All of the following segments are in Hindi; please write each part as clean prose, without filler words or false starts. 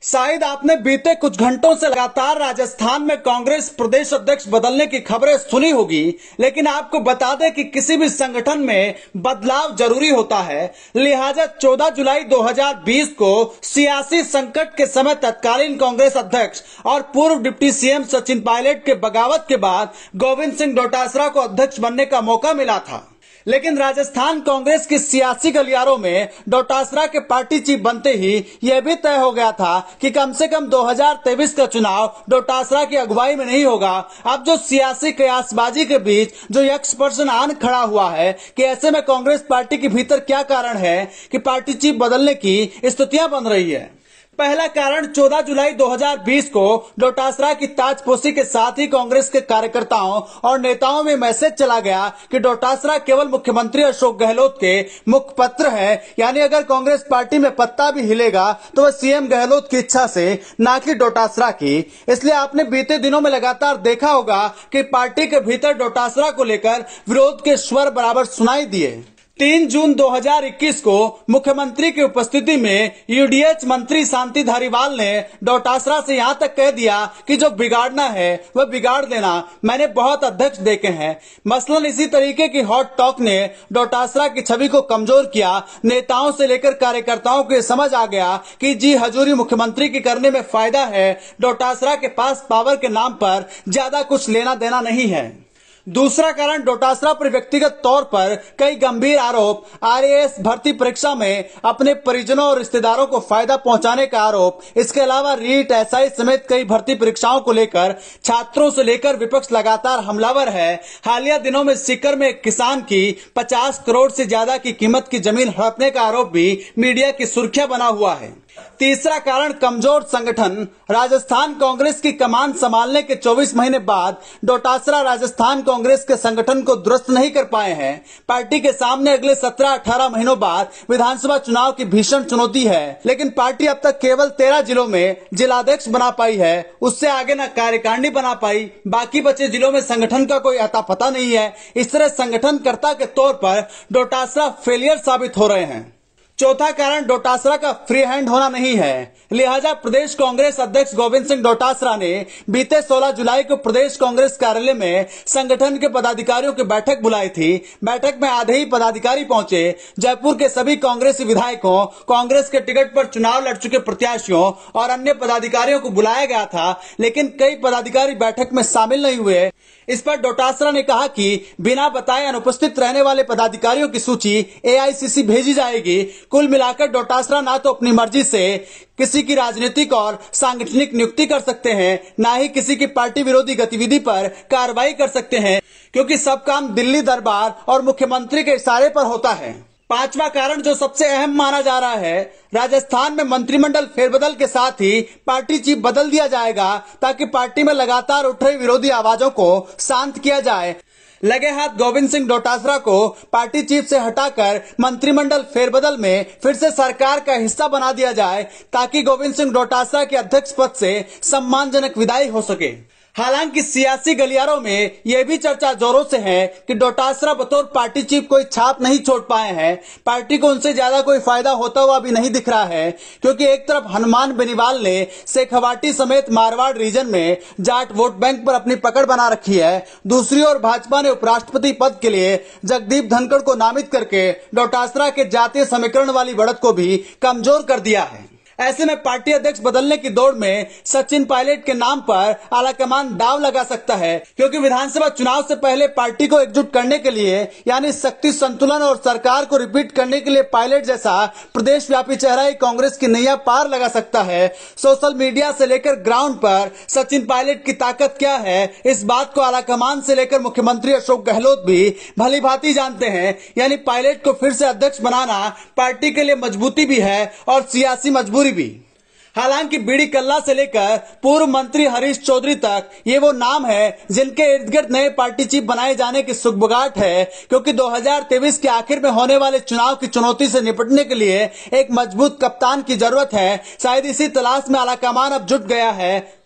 शायद आपने बीते कुछ घंटों से लगातार राजस्थान में कांग्रेस प्रदेश अध्यक्ष बदलने की खबरें सुनी होगी, लेकिन आपको बता दें कि किसी भी संगठन में बदलाव जरूरी होता है। लिहाजा 14 जुलाई 2020 को सियासी संकट के समय तत्कालीन कांग्रेस अध्यक्ष और पूर्व डिप्टी सीएम सचिन पायलट के बगावत के बाद गोविंद सिंह डोटासरा को अध्यक्ष बनने का मौका मिला था। लेकिन राजस्थान कांग्रेस के सियासी गलियारों में डोटासरा के पार्टी चीफ बनते ही यह भी तय हो गया था कि कम से कम 2023 का चुनाव डोटासरा की अगुवाई में नहीं होगा। अब जो सियासी कयासबाजी के बीच जो यक्ष प्रश्न आन खड़ा हुआ है कि ऐसे में कांग्रेस पार्टी के भीतर क्या कारण है कि पार्टी चीफ बदलने की स्थितियां बन रही है। पहला कारण 14 जुलाई 2020 को डोटासरा की ताजपोशी के साथ ही कांग्रेस के कार्यकर्ताओं और नेताओं में मैसेज चला गया कि डोटासरा केवल मुख्यमंत्री अशोक गहलोत के मुखपत्र है, यानी अगर कांग्रेस पार्टी में पत्ता भी हिलेगा तो वह सीएम गहलोत की इच्छा से, ना कि डोटासरा की। इसलिए आपने बीते दिनों में लगातार देखा होगा कि पार्टी के भीतर डोटासरा को लेकर विरोध के स्वर बराबर सुनाई दिए। 3 जून 2021 को मुख्यमंत्री की उपस्थिति में यूडीएच मंत्री शांति धारीवाल ने डोटासरा से यहां तक कह दिया कि जो बिगाड़ना है वह बिगाड़ देना, मैंने बहुत अध्यक्ष देखे हैं। मसलन इसी तरीके की हॉट टॉक ने डोटासरा की छवि को कमजोर किया। नेताओं से लेकर कार्यकर्ताओं को समझ आ गया कि जी हजूरी मुख्यमंत्री की करने में फायदा है। डोटासरा के पास पावर के नाम पर ज्यादा कुछ लेना देना नहीं है। दूसरा कारण डोटासरा पर व्यक्तिगत तौर पर कई गंभीर आरोप, आरएएस भर्ती परीक्षा में अपने परिजनों और रिश्तेदारों को फायदा पहुंचाने का आरोप, इसके अलावा रीट, एसआई समेत कई भर्ती परीक्षाओं को लेकर छात्रों से लेकर विपक्ष लगातार हमलावर है। हालिया दिनों में सीकर में एक किसान की 50 करोड़ से ज्यादा की कीमत की जमीन हड़पने का आरोप भी मीडिया की सुर्खियां बना हुआ है। तीसरा कारण कमजोर संगठन। राजस्थान कांग्रेस की कमान संभालने के 24 महीने बाद डोटासरा राजस्थान कांग्रेस के संगठन को दुरुस्त नहीं कर पाए हैं। पार्टी के सामने अगले 17-18 महीनों बाद विधानसभा चुनाव की भीषण चुनौती है, लेकिन पार्टी अब तक केवल 13 जिलों में जिलाध्यक्ष बना पाई है, उससे आगे न कार्यकारिणी बना पाई। बाकी बचे जिलों में संगठन का कोई अता पता नहीं है। इस तरह संगठनकर्ता के तौर पर डोटासरा फेलियर साबित हो रहे हैं। चौथा कारण डोटासरा का फ्री हैंड होना नहीं है। लिहाजा प्रदेश कांग्रेस अध्यक्ष गोविंद सिंह डोटासरा ने बीते 16 जुलाई को प्रदेश कांग्रेस कार्यालय में संगठन के पदाधिकारियों की बैठक बुलाई थी। बैठक में आधे ही पदाधिकारी पहुंचे। जयपुर के सभी कांग्रेसी विधायकों, कांग्रेस के टिकट पर चुनाव लड़ चुके प्रत्याशियों और अन्य पदाधिकारियों को बुलाया गया था, लेकिन कई पदाधिकारी बैठक में शामिल नहीं हुए। इस पर डोटासरा ने कहा कि बिना बताए अनुपस्थित रहने वाले पदाधिकारियों की सूची एआईसीसी भेजी जाएगी। कुल मिलाकर डोटासरा ना तो अपनी मर्जी से किसी की राजनीतिक और सांगठनिक नियुक्ति कर सकते हैं, ना ही किसी की पार्टी विरोधी गतिविधि पर कार्रवाई कर सकते हैं, क्योंकि सब काम दिल्ली दरबार और मुख्यमंत्री के इशारे पर होता है। पांचवा कारण जो सबसे अहम माना जा रहा है, राजस्थान में मंत्रिमंडल फेरबदल के साथ ही पार्टी चीफ बदल दिया जाएगा, ताकि पार्टी में लगातार उठ रही विरोधी आवाजों को शांत किया जाए। लगे हाथ गोविंद सिंह डोटासरा को पार्टी चीफ से हटाकर मंत्रिमंडल फेरबदल में फिर से सरकार का हिस्सा बना दिया जाए, ताकि गोविंद सिंह डोटासरा के अध्यक्ष पद से सम्मानजनक विदाई हो सके। हालांकि सियासी गलियारों में यह भी चर्चा जोरों से है कि डोटासरा बतौर पार्टी चीफ कोई छाप नहीं छोड़ पाए हैं। पार्टी को उनसे ज्यादा कोई फायदा होता हुआ भी नहीं दिख रहा है, क्योंकि एक तरफ हनुमान बेनीवाल ने शेखावाटी समेत मारवाड़ रीजन में जाट वोट बैंक पर अपनी पकड़ बना रखी है। दूसरी ओर भाजपा ने उपराष्ट्रपति पद के लिए जगदीप धनखड़ को नामित करके डोटासरा के जातीय समीकरण वाली बढ़त को भी कमजोर कर दिया है। ऐसे में पार्टी अध्यक्ष बदलने की दौड़ में सचिन पायलट के नाम पर आलाकमान दाव लगा सकता है, क्योंकि विधानसभा चुनाव से पहले पार्टी को एकजुट करने के लिए, यानी शक्ति संतुलन और सरकार को रिपीट करने के लिए पायलट जैसा प्रदेश व्यापी चेहरा ही कांग्रेस की नैया पार लगा सकता है। सोशल मीडिया से लेकर ग्राउंड पर सचिन पायलट की ताकत क्या है, इस बात को आलाकमान से लेकर मुख्यमंत्री अशोक गहलोत भी भली भांति जानते हैं। यानी पायलट को फिर से अध्यक्ष बनाना पार्टी के लिए मजबूती भी है और सियासी मजबूरी भी। हालांकि बीडी कल्ला से लेकर पूर्व मंत्री हरीश चौधरी तक ये वो नाम है जिनके इर्द गिर्द नए पार्टी चीफ बनाए जाने की सुगबुगाहट है, क्योंकि 2023 के आखिर में होने वाले चुनाव की चुनौती से निपटने के लिए एक मजबूत कप्तान की जरूरत है। शायद इसी तलाश में आलाकमान अब जुट गया है।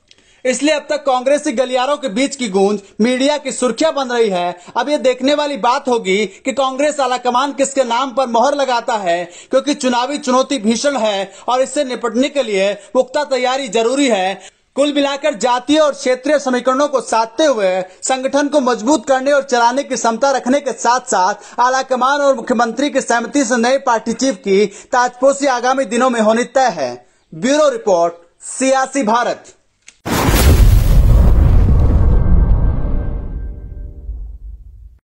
इसलिए अब तक कांग्रेसी गलियारों के बीच की गूंज मीडिया की सुर्खियां बन रही है। अब ये देखने वाली बात होगी कि कांग्रेस आलाकमान किसके नाम पर मोहर लगाता है, क्योंकि चुनावी चुनौती भीषण है और इससे निपटने के लिए पुख्ता तैयारी जरूरी है। कुल मिलाकर जातीय और क्षेत्रीय समीकरणों को साधते हुए संगठन को मजबूत करने और चलाने की क्षमता रखने के साथ साथ आलाकमान और मुख्यमंत्री की सहमति से नए पार्टी चीफ की ताजपोशी आगामी दिनों में होनी तय है। ब्यूरो रिपोर्ट, सियासी भारत।